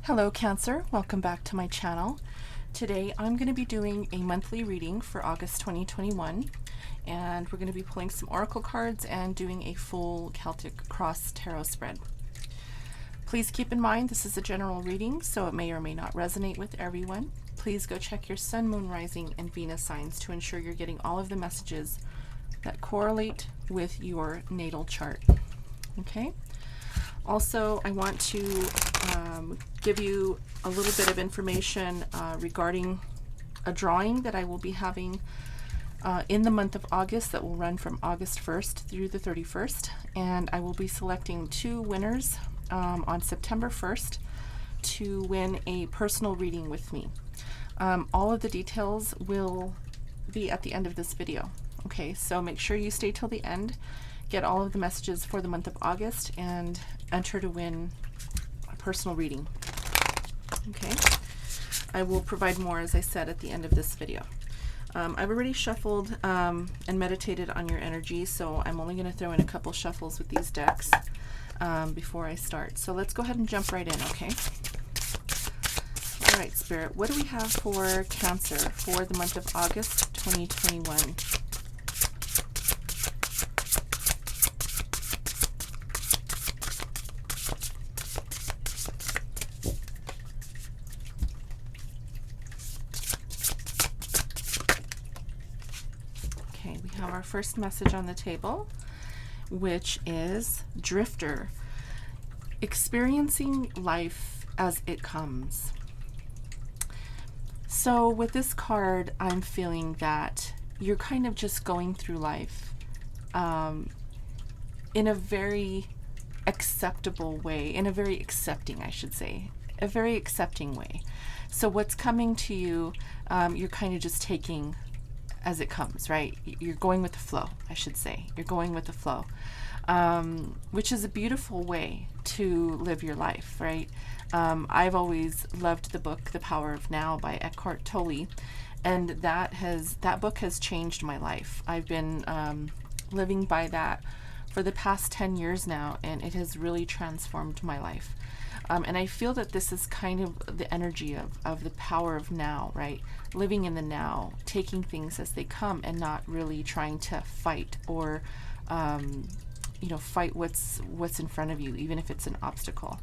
Hello Cancer, welcome back to my channel. Today I'm going to be doing a monthly reading for August 2021, and we're going to be pulling some oracle cards and doing a full Celtic cross tarot spread. Please keep in mind this is a general reading, so it may or may not resonate with everyone. Please go check your sun, moon, rising, and Venus signs to ensure you're getting all of the messages that correlate with your natal chart. Okay? Also, I want to give you a little bit of information regarding a drawing that I will be having in the month of August that will run from August 1st through the 31st. And I will be selecting two winners on September 1st to win a personal reading with me. All of the details will be at the end of this video. Okay, so make sure you stay till the end, get all of the messages for the month of August, and enter to win a personal reading. Okay, I will provide more, as I said, at the end of this video. I've already shuffled and meditated on your energy, so I'm only going to throw in a couple shuffles with these decks before I start. So let's go ahead and jump right in, okay? All right, Spirit, what do we have for Cancer for the month of August 2021? Our first message on the table, which is Drifter, experiencing life as it comes. So with this card, I'm feeling that you're kind of just going through life in a very acceptable way, in a very accepting, I should say, a very accepting way. So what's coming to you, you're kind of just taking as it comes, right? You're going with the flow, I should say. You're going with the flow, which is a beautiful way to live your life, right? I've always loved the book The Power of Now by Eckhart Tolle, and that book has changed my life. I've been living by that for the past 10 years now, and it has really transformed my life. And I feel that this is kind of the energy of the power of now, right? Living in the now, taking things as they come and not really trying to fight or, fight what's in front of you, even if it's an obstacle.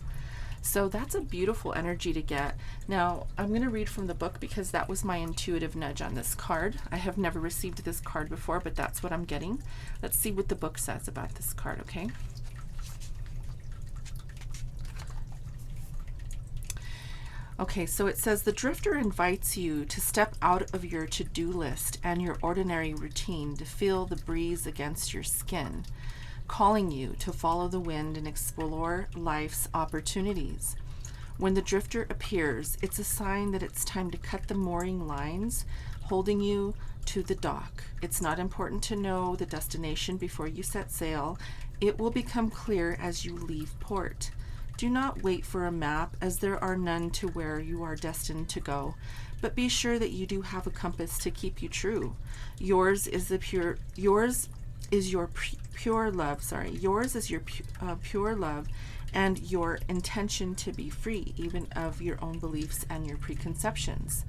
So that's a beautiful energy to get. Now, I'm going to read from the book because that was my intuitive nudge on this card. I have never received this card before, but that's what I'm getting. Let's see what the book says about this card, okay? Okay, so it says, the Drifter invites you to step out of your to-do list and your ordinary routine to feel the breeze against your skin, calling you to follow the wind and explore life's opportunities. When the Drifter appears, it's a sign that it's time to cut the mooring lines holding you to the dock. It's not important to know the destination before you set sail. It will become clear as you leave port. Do not wait for a map, as there are none to where you are destined to go, but be sure that you do have a compass to keep you true. Yours is your pure love, pure love, and your intention to be free, even of your own beliefs and your preconceptions.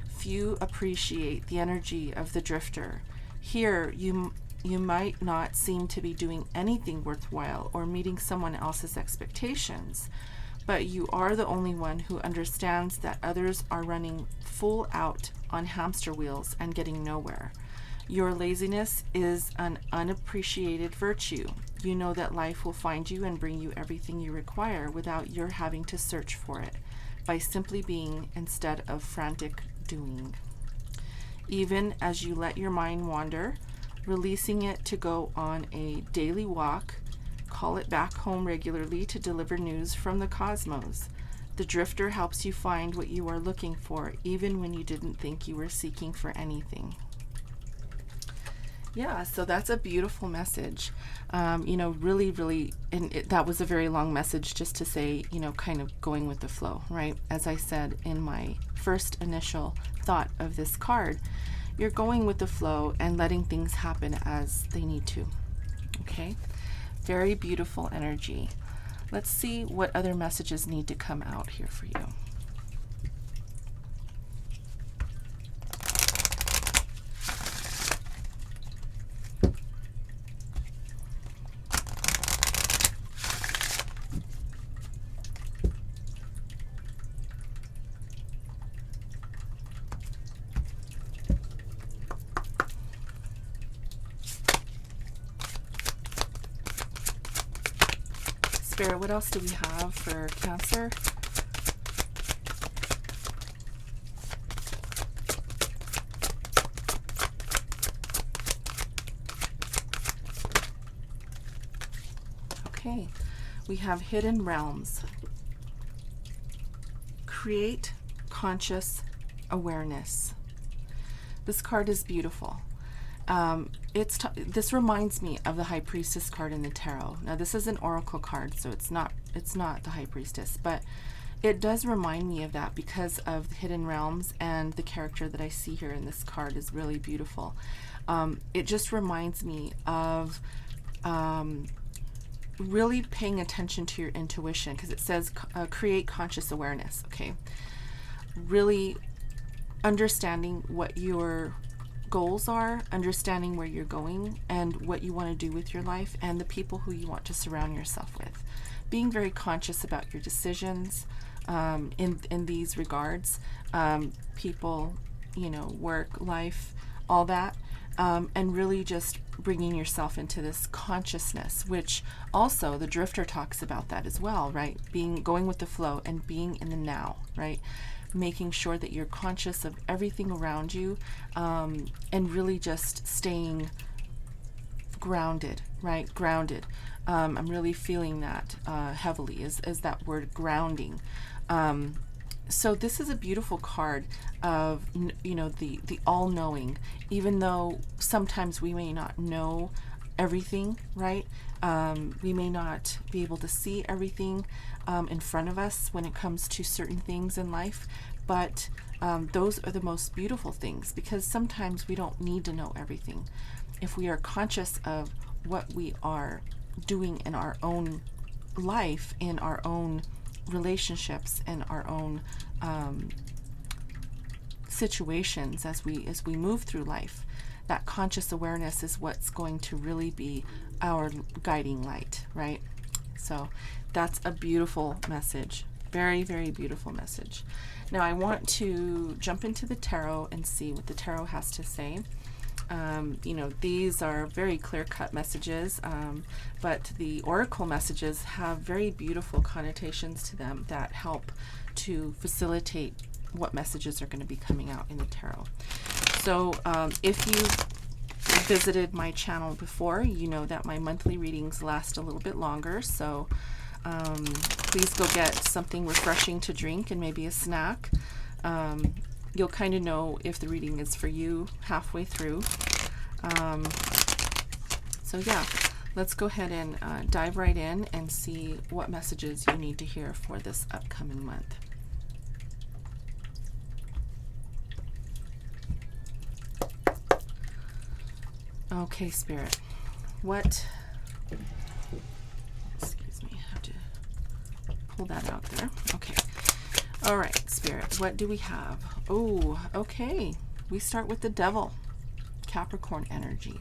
Few appreciate the energy of the Drifter. Here, you might not seem to be doing anything worthwhile or meeting someone else's expectations, but you are the only one who understands that others are running full out on hamster wheels and getting nowhere. Your laziness is an unappreciated virtue. You know that life will find you and bring you everything you require without your having to search for it, by simply being instead of frantic doing. Even as you let your mind wander, releasing it to go on a daily walk, call it back home regularly to deliver news from the cosmos. The Drifter helps you find what you are looking for, even when you didn't think you were seeking for anything. Yeah, so that's a beautiful message. Really, that was a very long message just to say, kind of going with the flow, right? As I said in my first initial thought of this card, you're going with the flow and letting things happen as they need to. Okay, very beautiful energy. Let's see what other messages need to come out here for you. Spirit, what else do we have for Cancer? Okay, we have Hidden Realms. Create conscious awareness. This card is beautiful. This reminds me of the High Priestess card in the tarot. Now this is an oracle card, so it's not the High Priestess, but it does remind me of that because of the Hidden Realms, and the character that I see here in this card is really beautiful. It just reminds me of really paying attention to your intuition, because it says create conscious awareness. Okay, really understanding what your goals are, understanding where you're going and what you want to do with your life, and the people who you want to surround yourself with. Being very conscious about your decisions in these regards, people, you know, work, life, all that, and really just bringing yourself into this consciousness, which also the Drifter talks about that as well, right? Going with the flow and being in the now, right? Making sure that you're conscious of everything around you, and really just staying grounded, right? Grounded. I'm really feeling that heavily is that word grounding. So this is a beautiful card of, you know, the all-knowing, even though sometimes we may not know everything, right? We may not be able to see everything in front of us when it comes to certain things in life, but those are the most beautiful things, because sometimes we don't need to know everything. If we are conscious of what we are doing in our own life, in our own relationships, and our own situations as we move through life, that conscious awareness is what's going to really be our guiding light, right? So that's a beautiful message. Very, very beautiful message. Now I want to jump into the tarot and see what the tarot has to say. You know, these are very clear-cut messages, but the oracle messages have very beautiful connotations to them that help to facilitate what messages are going to be coming out in the tarot. So if you've visited my channel before, you know that my monthly readings last a little bit longer, so please go get something refreshing to drink and maybe a snack. You'll kind of know if the reading is for you halfway through. So yeah, let's go ahead and dive right in and see what messages you need to hear for this upcoming month. Okay, Spirit, what, excuse me, I have to pull that out there. Okay. All right, Spirit, what do we have? Oh, okay. We start with the Devil, Capricorn energy.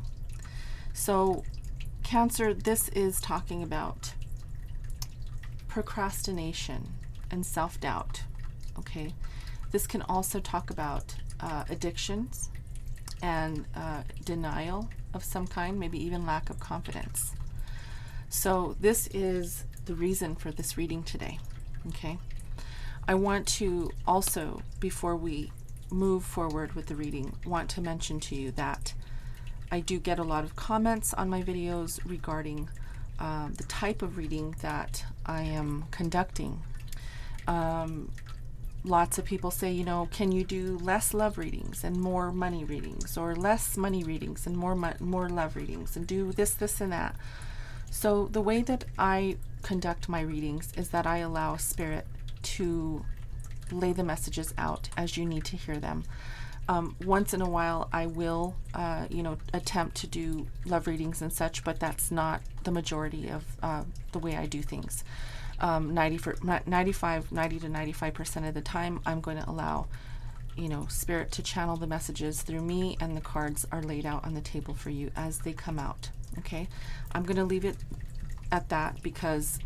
So, Cancer, this is talking about procrastination and self-doubt, okay? This can also talk about addictions and denial of some kind, maybe even lack of confidence. So this is the reason for this reading today, okay? I want to also, before we move forward with the reading, want to mention to you that I do get a lot of comments on my videos regarding the type of reading that I am conducting. Lots of people say, you know, can you do less love readings and more money readings, or less money readings and more love readings, and do this, this, and that. So the way that I conduct my readings is that I allow Spirit to lay the messages out as you need to hear them. Once in a while I will, you know, attempt to do love readings and such, but that's not the majority of the way I do things. 90 to 95% of the time, I'm going to allow, you know, Spirit to channel the messages through me, and the cards are laid out on the table for you as they come out. Okay, I'm going to leave it at that because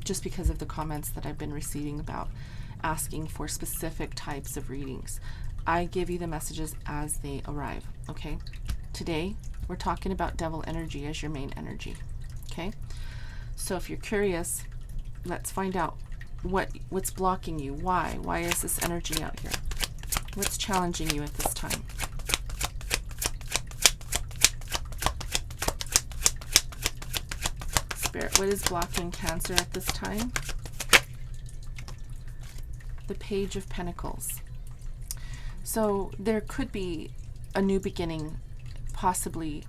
just because of the comments that I've been receiving about asking for specific types of readings. I give you the messages as they arrive. Okay, today we're talking about Devil energy as your main energy. Okay, so if you're curious let's find out what's blocking you. Why is this energy out here? What's challenging you at this time? Spirit, what is blocking Cancer at this time? The Page of Pentacles. So there could be a new beginning possibly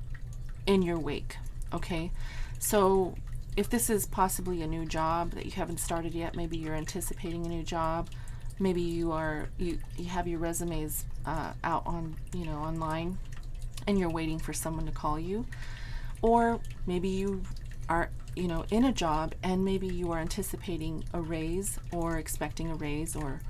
in your wake, okay? So if this is possibly a new job that you haven't started yet, maybe you're anticipating a new job, maybe you have your resumes out on, online, and you're waiting for someone to call you, or maybe you are in a job and maybe you are anticipating a raise or expecting a raise, or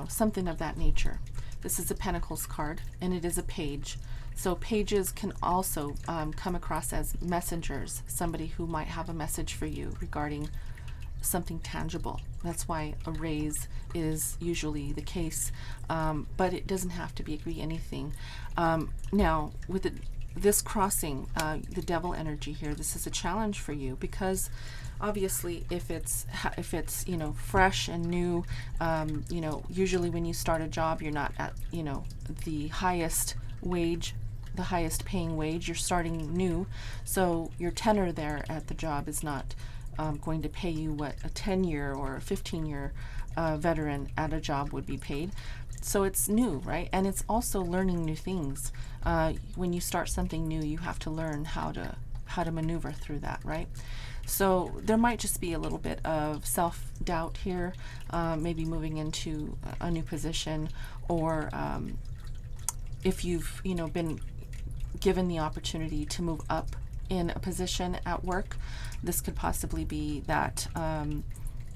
something of that nature. This is a Pentacles card, and it is a page. So pages can also come across as messengers, somebody who might have a message for you regarding something tangible. That's why a raise is usually the case, but it doesn't have to be anything. Now, with this crossing the Devil energy here, this is a challenge for you, because obviously if it's fresh and new, usually when you start a job, you're not at the highest wage, the highest paying wage. You're starting new, so your tenure there at the job is not going to pay you what a 10-year or a 15-year veteran at a job would be paid. So it's new, right? And it's also learning new things. When you start something new, you have to learn how to maneuver through that, right? So there might just be a little bit of self-doubt here, maybe moving into a new position, or if you've been given the opportunity to move up in a position at work, this could possibly be that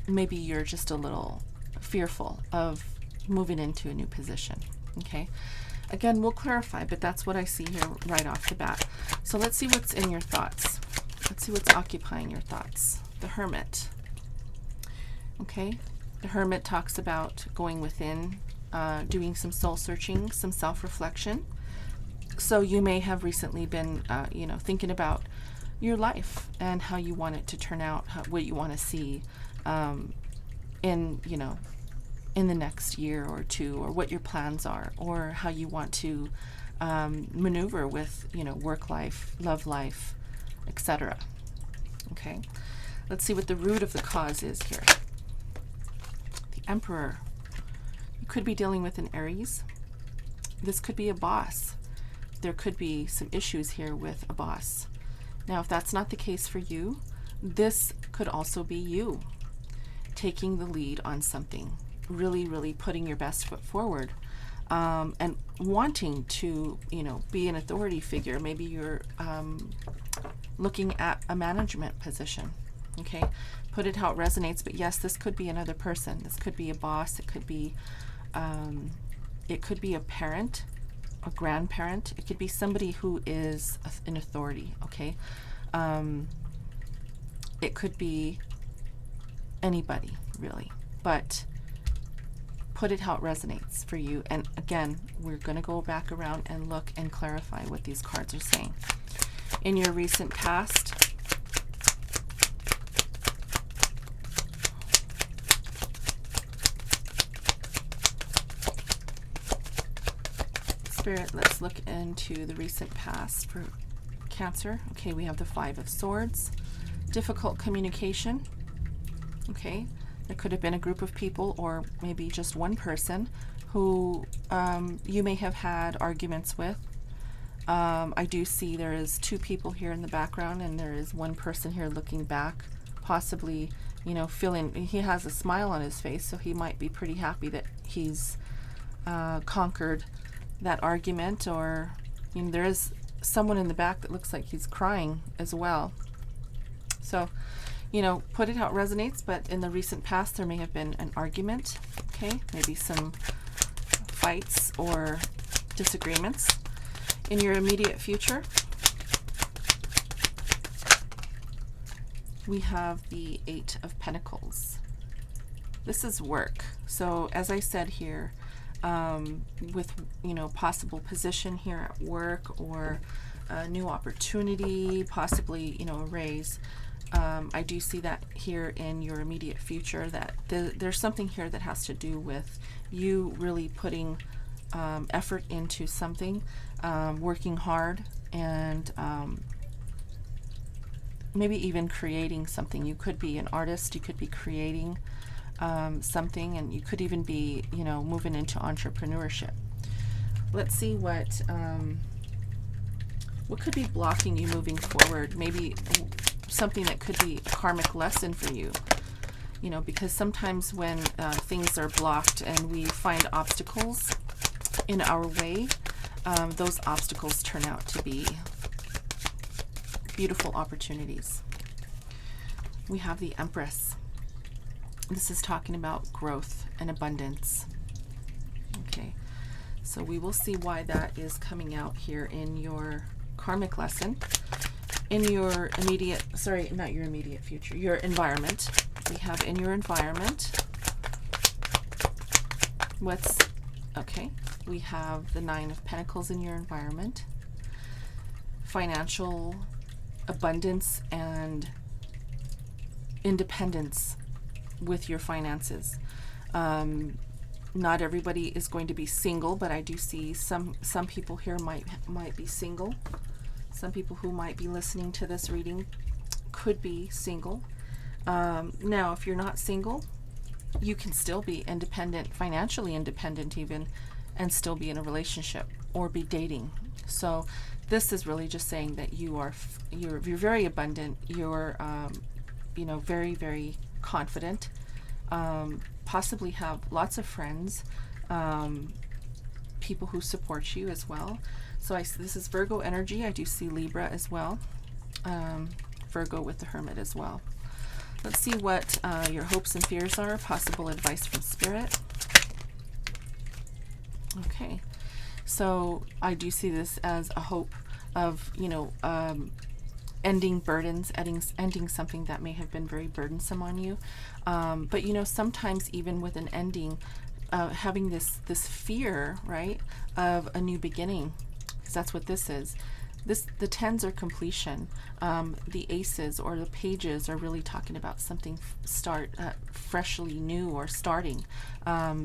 maybe you're just a little fearful of moving into a new position. Okay, again, we'll clarify, but that's what I see here right off the bat. So let's see what's in your thoughts. Let's see what's occupying your thoughts. The Hermit. Okay, the Hermit talks about going within, doing some soul searching, some self-reflection. So you may have recently been thinking about your life and how you want it to turn out, what you want to see in the next year or two, or what your plans are, or how you want to maneuver with work life, love life, etc. Okay, let's see what the root of the cause is here. The Emperor. You could be dealing with an Aries. This could be a boss. There could be some issues here with a boss. Now, if that's not the case for you, this could also be you taking the lead on something, really putting your best foot forward, and wanting to be an authority figure. Maybe you're looking at a management position. Okay, put it how it resonates. But yes, this could be another person. This could be a boss. It could be a parent, a grandparent. It could be somebody who is an authority. Okay, it could be anybody really, but put it how it resonates for you. And again, we're going to go back around and look and clarify what these cards are saying. In your recent past, Spirit, let's look into the recent past for Cancer. Okay, we have the Five of Swords. Difficult communication. Okay, there could have been a group of people, or maybe just one person who you may have had arguments with. I do see there is two people here in the background, and there is one person here looking back, possibly, feeling, he has a smile on his face, so he might be pretty happy that he's conquered that argument. Or there is someone in the back that looks like he's crying as well. So put it how it resonates, but in the recent past there may have been an argument. Okay, maybe some fights or disagreements. In your immediate future, we have the Eight of Pentacles. This is work. So as I said here, with possible position here at work, or a new opportunity, possibly a raise, I do see that here in your immediate future, that there's something here that has to do with you really putting effort into something, working hard, and maybe even creating something. You could be an artist, you could be creating something, and you could even be, you know, moving into entrepreneurship. Let's see what could be blocking you moving forward. Maybe something that could be a karmic lesson for you. You know, because sometimes when things are blocked and we find obstacles in our way, those obstacles turn out to be beautiful opportunities. We have the Empress. This is talking about growth and abundance. Okay, so we will see why that is coming out here in your karmic lesson. In your immediate, sorry, not your immediate future, your environment. We have in your environment, okay, we have the Nine of Pentacles in your environment. Financial abundance and independence with your finances. Not everybody is going to be single, but I do see some people here might be single. Some people who might be listening to this reading could be single. Now, if you're not single, you can still be independent, financially independent even, and still be in a relationship or be dating. So this is really just saying that you're very abundant. You're you know, very, very confident. Possibly have lots of friends, people who support you as well. So this is Virgo energy. I do see Libra as well. Virgo with the Hermit as well. Let's see what your hopes and fears are. Possible advice from Spirit. Okay. So I do see this as a hope of, you know, ending burdens, ending something that may have been very burdensome on you. But, you know, sometimes even with an ending, having this fear, right, of a new beginning. Because that's what this is. The tens are completion. The aces or the pages are really talking about something freshly new or starting.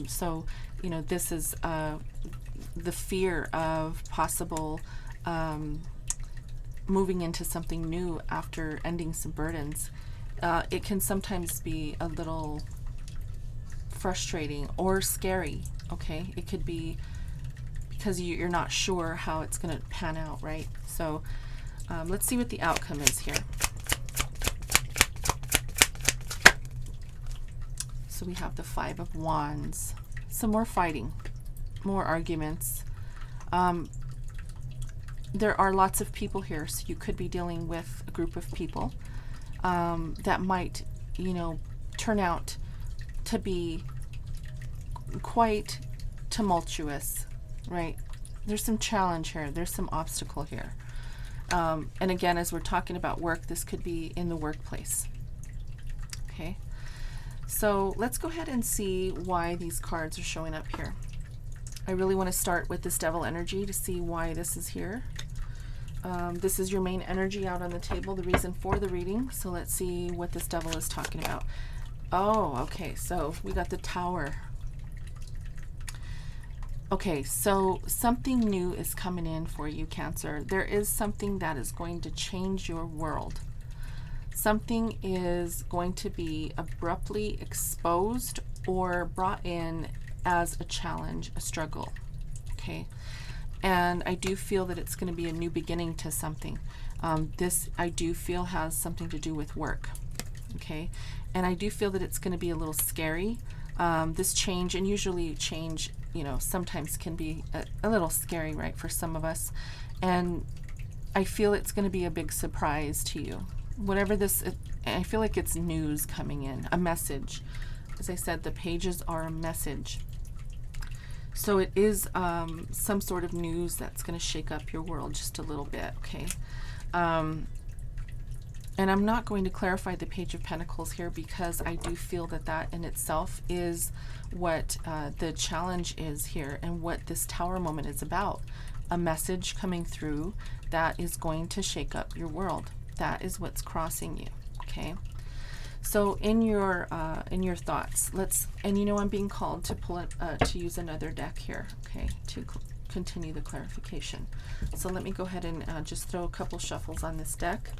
So, you know, this is the fear of possible moving into something new after ending some burdens. It can sometimes be a little frustrating or scary. Okay, it could be because you're not sure how it's going to pan out, right? So let's see what the outcome is here. So we have the Five of Wands. Some more fighting, more arguments. There are lots of people here, so you could be dealing with a group of people that might, you know, turn out to be quite tumultuous, right? There's some challenge here. There's some obstacle here. And again, as we're talking about work, this could be in the workplace. Okay. So let's go ahead and see why these cards are showing up here. I really want to start with this Devil energy to see why this is here. This is your main energy out on the table, the reason for the reading. So let's see what this Devil is talking about. Oh, okay. So we got the Tower. Okay, so something new is coming in for you, Cancer. There is something that is going to change your world. Something is going to be abruptly exposed or brought in as a challenge, a struggle. Okay, and I do feel that it's going to be a new beginning to something. This I do feel has something to do with work. Okay, and I do feel that it's going to be a little scary. This change, and usually change, you know, sometimes can be a little scary, right, for some of us. And I feel it's going to be a big surprise to you. Whatever this, I feel like it's news coming in, a message. As I said, the pages are a message. So it is some sort of news that's going to shake up your world just a little bit, okay? And I'm not going to clarify the Page of Pentacles here because I do feel that that in itself is what the challenge is here and what this Tower moment is about. A message coming through that is going to shake up your world. That is what's crossing you. Okay. So in your thoughts, and you know I'm being called to pull it, to use another deck here, okay, to continue the clarification. So let me go ahead and just throw a couple shuffles on this deck.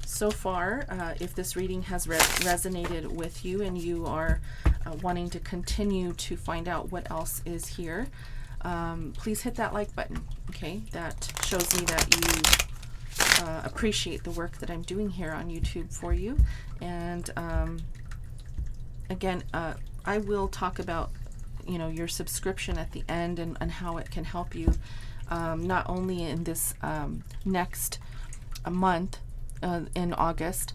So far, if this reading has resonated with you and you are wanting to continue to find out what else is here, please hit that like button, okay? That shows me that you appreciate the work that I'm doing here on YouTube for you. And again, I will talk about, you know, your subscription at the end, and how it can help you, not only in this next month in August,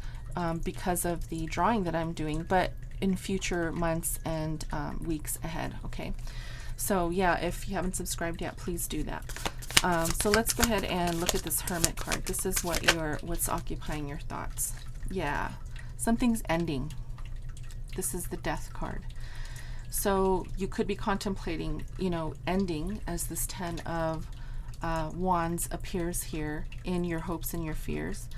because of the drawing that I'm doing, but in future months and weeks ahead. Okay, so yeah, if you haven't subscribed yet, please do that. So let's go ahead and look at this Hermit card. This is what's occupying your thoughts. Yeah, something's ending. This is the Death card. So you could be contemplating, you know, ending, as this Ten of Wands appears here, in your hopes and your fears.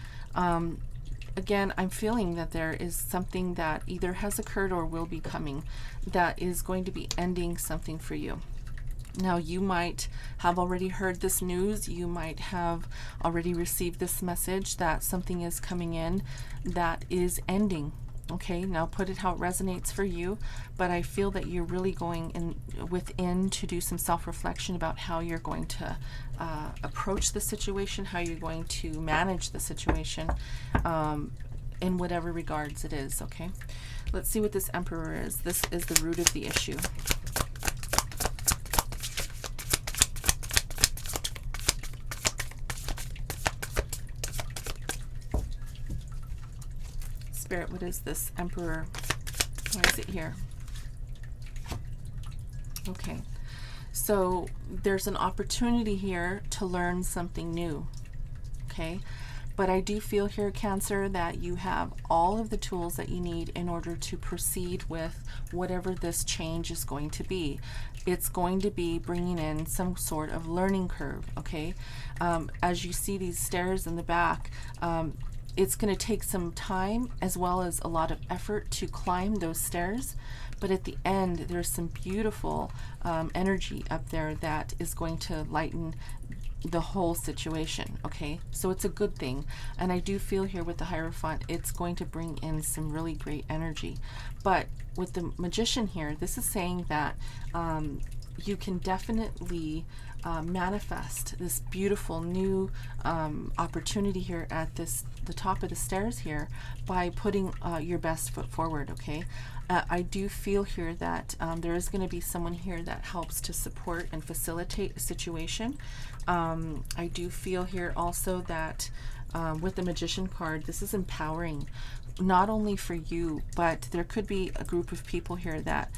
Again, I'm feeling that there is something that either has occurred or will be coming that is going to be ending something for you. Now, you might have already heard this news. You might have already received this message that something is coming in that is ending. Okay, now put it how it resonates for you, but I feel that you're really going within to do some self-reflection about how you're going to approach the situation, how you're going to manage the situation, in whatever regards it is. Okay, let's see what this Emperor is. This is the root of the issue. Spirit, what is this Emperor? Why is it here? Okay, so there's an opportunity here to learn something new. Okay, but I do feel here, Cancer, that you have all of the tools that you need in order to proceed with whatever this change is going to be. It's going to be bringing in some sort of learning curve. Okay, as you see these stairs in the back, it's going to take some time as well as a lot of effort to climb those stairs, but at the end there's some beautiful energy up there that is going to lighten the whole situation. Okay, so it's a good thing, and I do feel here with the Hierophant it's going to bring in some really great energy. But with the Magician here, this is saying that you can definitely manifest this beautiful new opportunity here at the top of the stairs here by putting your best foot forward. Okay, I do feel here that there is going to be someone here that helps to support and facilitate a situation. I do feel here also that with the Magician card, this is empowering, not only for you, but there could be a group of people here that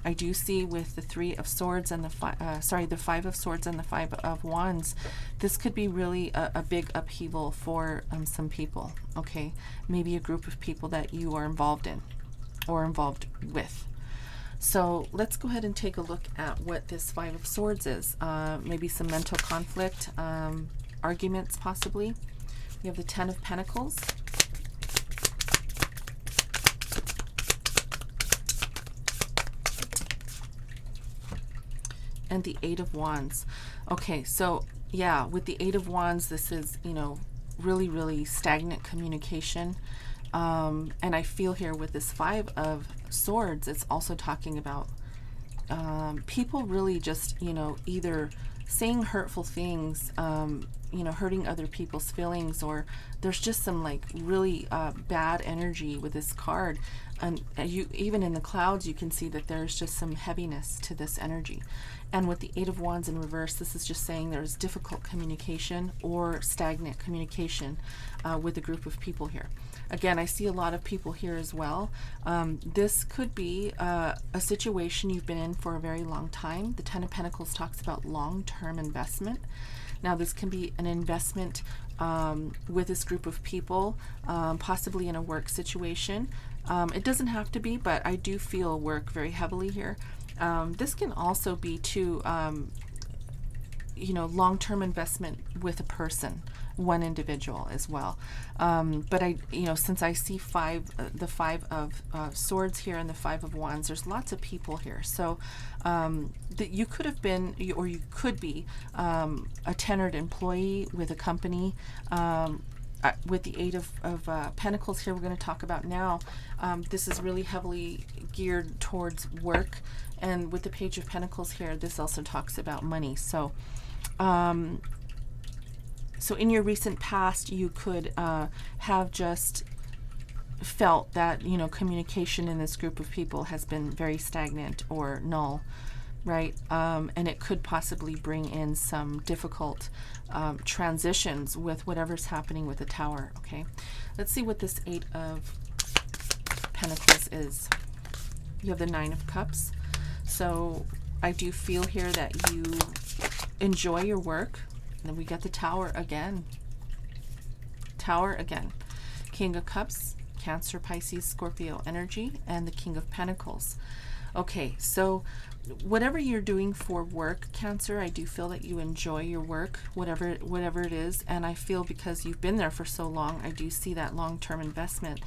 I do see with the Three of Swords and the Five of Swords and the Five of Wands. This could be really a big upheaval for some people. Okay, maybe a group of people that you are involved in or involved with. So let's go ahead and take a look at what this Five of Swords is. Maybe some mental conflict, arguments possibly. We have the Ten of Pentacles. And the Eight of Wands. Okay, so yeah, with the Eight of Wands, this is, you know, really, really stagnant communication. And I feel here with this Five of Swords, it's also talking about people really just, you know, either saying hurtful things, you know, hurting other people's feelings, or there's just some like really bad energy with this card. And you, even in the clouds, you can see that there's just some heaviness to this energy. And with the Eight of Wands in reverse, this is just saying there's difficult communication or stagnant communication with a group of people here. Again, I see a lot of people here as well. This could be a situation you've been in for a very long time. The Ten of Pentacles talks about long-term investment. Now, this can be an investment with this group of people, possibly in a work situation. It doesn't have to be, but I do feel work very heavily here. This can also be too long-term investment with a person, one individual as well. But since I see the five of swords here and the five of wands, there's lots of people here. So that you could have been, or you could be, a tenured employee with a company. With the Eight of Pentacles here, we're going to talk about now. This is really heavily geared towards work. And with the Page of Pentacles here, this also talks about money. So so in your recent past, you could have just felt that, communication in this group of people has been very stagnant or null, right? And it could possibly bring in some difficult transitions with whatever's happening with the Tower, okay? Let's see what this Eight of Pentacles is. You have the Nine of Cups. So I do feel here that you enjoy your work. And then we get the Tower again. Tower again. King of Cups, Cancer, Pisces, Scorpio energy, and the King of Pentacles. Okay, so whatever you're doing for work, Cancer, I do feel that you enjoy your work, whatever it is. And I feel because you've been there for so long, I do see that long-term investment.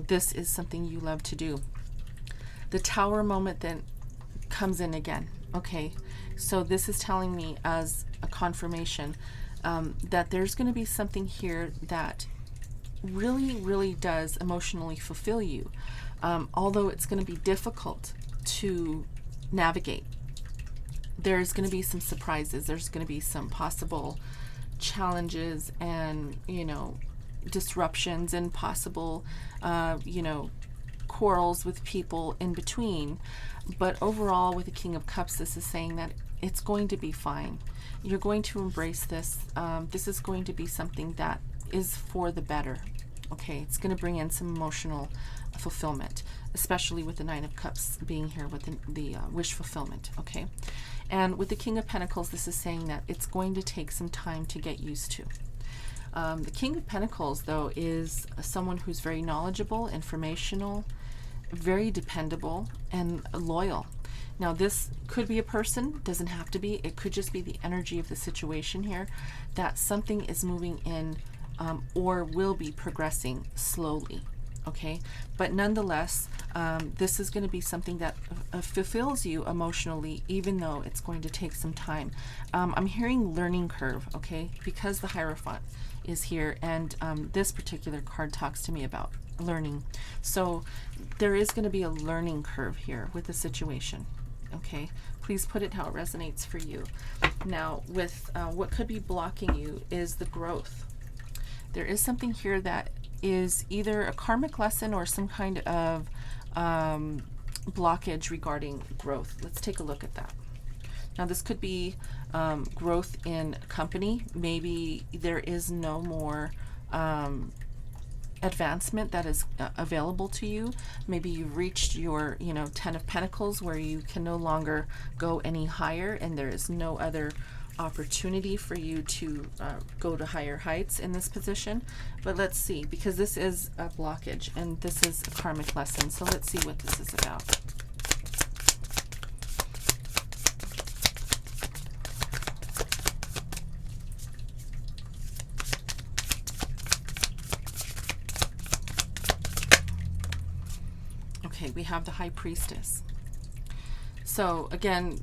This is something you love to do. The Tower moment then comes in again. Okay, so this is telling me as a confirmation that there's going to be something here that really, really does emotionally fulfill you. Although it's going to be difficult to navigate. There's going to be some surprises. There's going to be some possible challenges and, disruptions and possible, quarrels with people in between. But overall, with the King of Cups, this is saying that it's going to be fine. You're going to embrace this. This is going to be something that is for the better. Okay, it's going to bring in some emotional fulfillment, especially with the Nine of Cups being here with the wish fulfillment. Okay, and with the King of Pentacles, this is saying that it's going to take some time to get used to. The King of Pentacles, though, is someone who's very knowledgeable, informational, very dependable, and loyal. Now, this could be a person, doesn't have to be. It could just be the energy of the situation here, that something is moving in or will be progressing slowly. Okay, but nonetheless, this is going to be something that fulfills you emotionally, even though it's going to take some time. I'm hearing learning curve, okay, because the Hierophant is here, and this particular card talks to me about learning. So there is going to be a learning curve here with the situation. Okay, please put it how it resonates for you. Now, with what could be blocking you is the growth. There is something here that is either a karmic lesson or some kind of blockage regarding growth. Let's take a look at that. Now, this could be growth in company. Maybe there is no more advancement that is available to you. Maybe you've reached your, Ten of Pentacles, where you can no longer go any higher, and there is no other opportunity for you to go to higher heights in this position. But let's see, because this is a blockage and this is a karmic lesson. So let's see what this is about. Okay, we have the High Priestess. So again,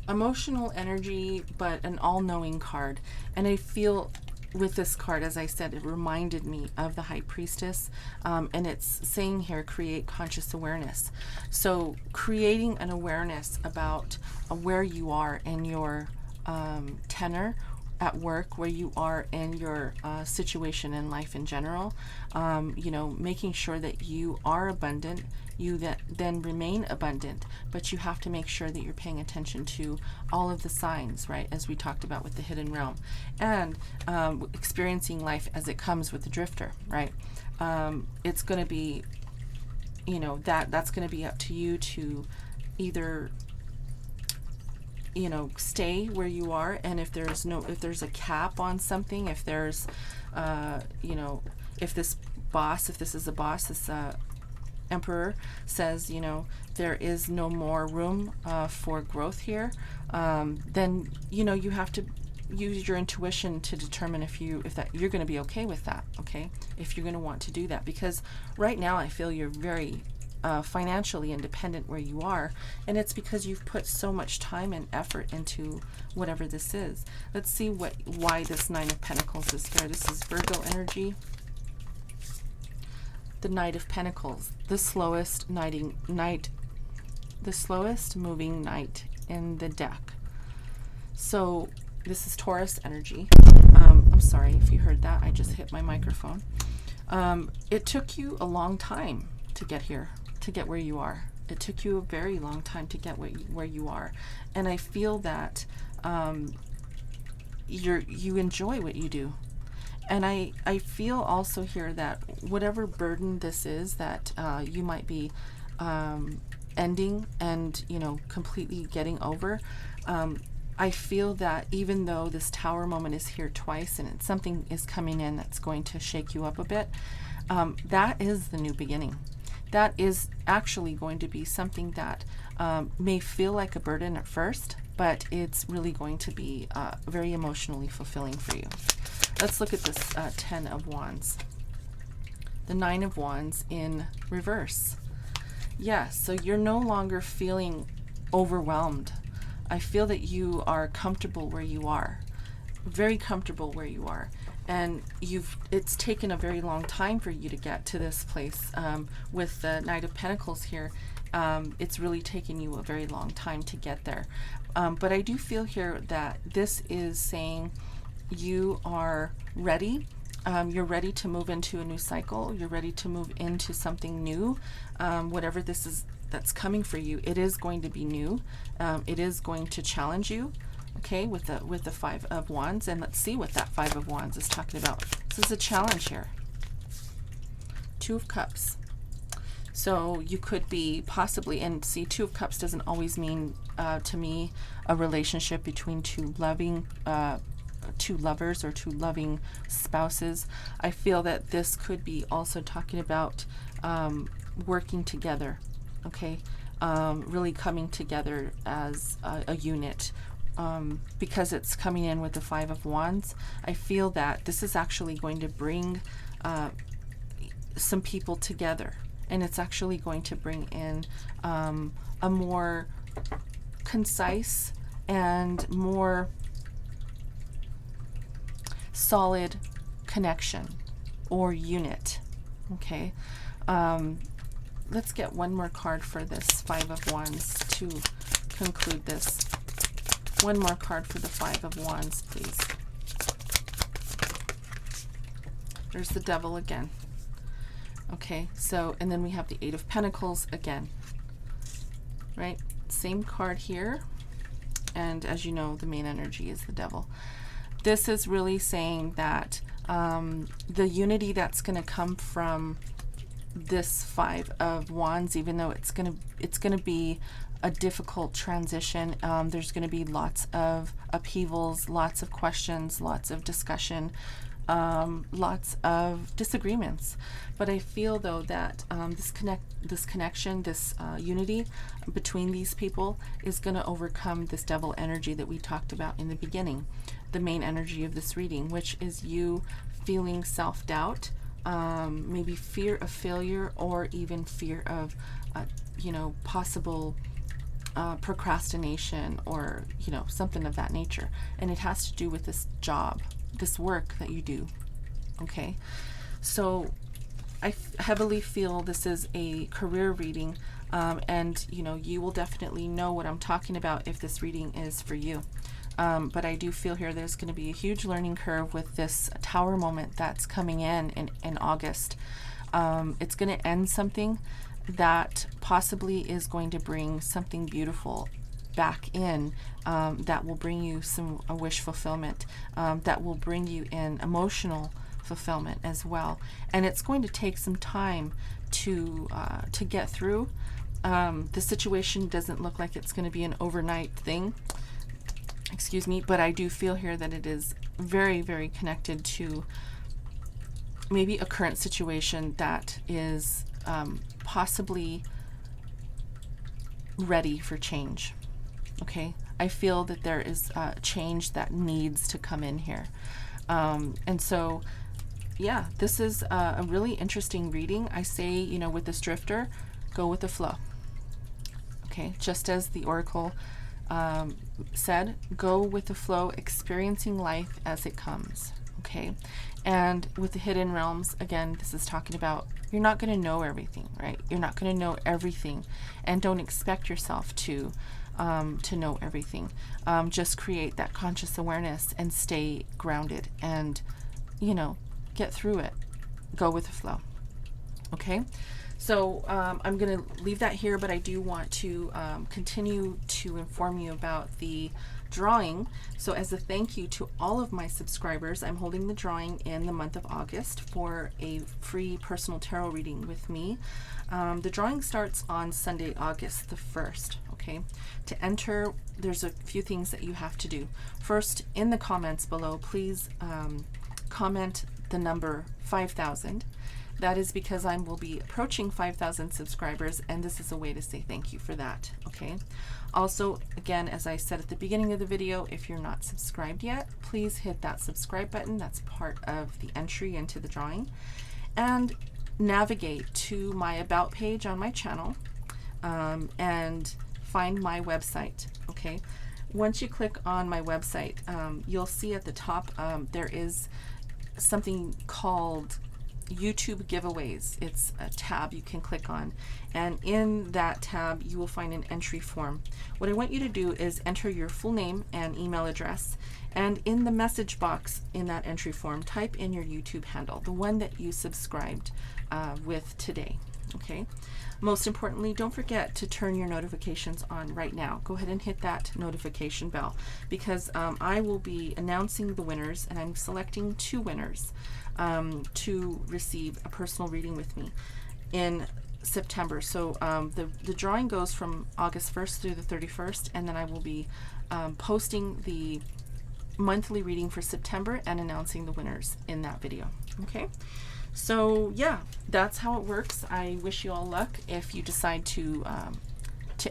emotional energy, but an all-knowing card. And I feel with this card, as I said, it reminded me of the High Priestess. And it's saying here, create conscious awareness. So creating an awareness about where you are in your tenor at work, where you are in your situation in life in general, making sure that you are abundant, you that then remain abundant, but you have to make sure that you're paying attention to all of the signs, right, as we talked about with the hidden realm, and experiencing life as it comes with the drifter, right? It's going to be, that's going to be up to you to either stay where you are, and if there's a cap on something, if there's if this is a boss, this Emperor says, you know, there is no more room for growth here, then, you know, you have to use your intuition to determine if that you're going to be okay with that, okay? If you're going to want to do that, because right now I feel you're very financially independent where you are, and it's because you've put so much time and effort into whatever this is. Let's see why this Nine of Pentacles is here. This is Virgo energy. The Knight of Pentacles, the slowest moving knight in the deck. So this is Taurus energy. I'm sorry if you heard that. I just hit my microphone. It took you a long time to get here, to get where you are. It took you a very long time to get where you are. And I feel that you enjoy what you do. And I feel also here that whatever burden this is that you might be ending and, you know, completely getting over, I feel that even though this Tower moment is here twice and something is coming in that's going to shake you up a bit, that is the new beginning. That is actually going to be something that may feel like a burden at first, but it's really going to be very emotionally fulfilling for you. Let's look at this 10 of Wands. The 9 of Wands in reverse. Yeah, so you're no longer feeling overwhelmed. I feel that you are comfortable where you are. Very comfortable where you are. And it's taken a very long time for you to get to this place. With the Knight of Pentacles here, it's really taken you a very long time to get there. But I do feel here that this is saying you are ready. You're ready to move into a new cycle. You're ready to move into something new. Whatever this is that's coming for you, it is going to be new. It is going to challenge you, okay, with the 5 of Wands. And let's see what that 5 of Wands is talking about. This is a challenge here. 2 of Cups. So you could be possibly, and see, 2 of Cups doesn't always mean to me a relationship between two lovers or two loving spouses. I feel that this could be also talking about working together, okay? Really coming together as a unit. Because it's coming in with the 5 of Wands, I feel that this is actually going to bring some people together, and it's actually going to bring in a more concise and more solid connection or unit, okay? Let's get one more card for this 5 of Wands to conclude this. One more card for the 5 of Wands, please. There's the Devil again. Okay, so, and then we have the 8 of Pentacles again. Right? Same card here. And as you know, the main energy is the Devil. This is really saying that the unity that's going to come from this 5 of Wands, even though it's going to be a difficult transition, there's going to be lots of upheavals, lots of questions, lots of discussion, lots of disagreements. But I feel though that this connection, this unity between these people is going to overcome this Devil energy that we talked about in the beginning, the main energy of this reading, which is you feeling self-doubt, maybe fear of failure, or even fear of possible procrastination, or something of that nature. And it has to do with this job, this work that you do. Okay, so I heavily feel this is a career reading, and you will definitely know what I'm talking about if this reading is for you. But I do feel here there's going to be a huge learning curve with this Tower moment that's coming in August. It's going to end something that possibly is going to bring something beautiful back in, that will bring you a wish fulfillment, that will bring you in emotional fulfillment as well. And it's going to take some time to get through. The situation doesn't look like it's going to be an overnight thing. Excuse me, but I do feel here that it is very, very connected to maybe a current situation that is possibly ready for change. Okay, I feel that there is change that needs to come in here. And so, yeah, this is a really interesting reading. I say, you know, with this drifter, go with the flow. Okay, just as the Oracle said, go with the flow, experiencing life as it comes. Okay, and with the hidden realms, again, this is talking about you're not going to know everything, right? You're not going to know everything, and don't expect yourself to know everything. Just create that conscious awareness and stay grounded, and you know, get through it. Go with the flow. Okay, so I'm going to leave that here, but I do want to continue to inform you about the drawing. So as a thank you to all of my subscribers, I'm holding the drawing in the month of August for a free personal tarot reading with me. The drawing starts on Sunday, August the 1st. Okay, to enter, there's a few things that you have to do. First, in the comments below, please comment the number 5,000. That is because I will be approaching 5,000 subscribers, and this is a way to say thank you for that. Okay, also, again, as I said at the beginning of the video, if you're not subscribed yet, please hit that subscribe button. That's part of the entry into the drawing. And navigate to my about page on my channel and find my website. Okay, once you click on my website, you'll see at the top there is something called YouTube giveaways. It's a tab you can click on, and in that tab you will find an entry form. What I want you to do is enter your full name and email address, and in the message box in that entry form, type in your YouTube handle, the one that you subscribed with today. Okay, most importantly, don't forget to turn your notifications on right now. Go ahead and hit that notification bell, because I will be announcing the winners, and I'm selecting 2 winners to receive a personal reading with me in September. So the drawing goes from August 1st through the 31st, and then I will be posting the monthly reading for September and announcing the winners in that video. Okay, so yeah, that's how it works. I wish you all luck if you decide to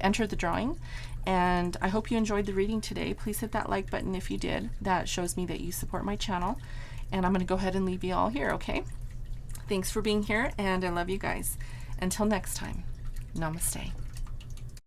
enter the drawing, and I hope you enjoyed the reading today. Please hit that like button if you did. That shows me that you support my channel, and I'm going to go ahead and leave you all here. Okay, thanks for being here, and I love you guys. Until next time, namaste.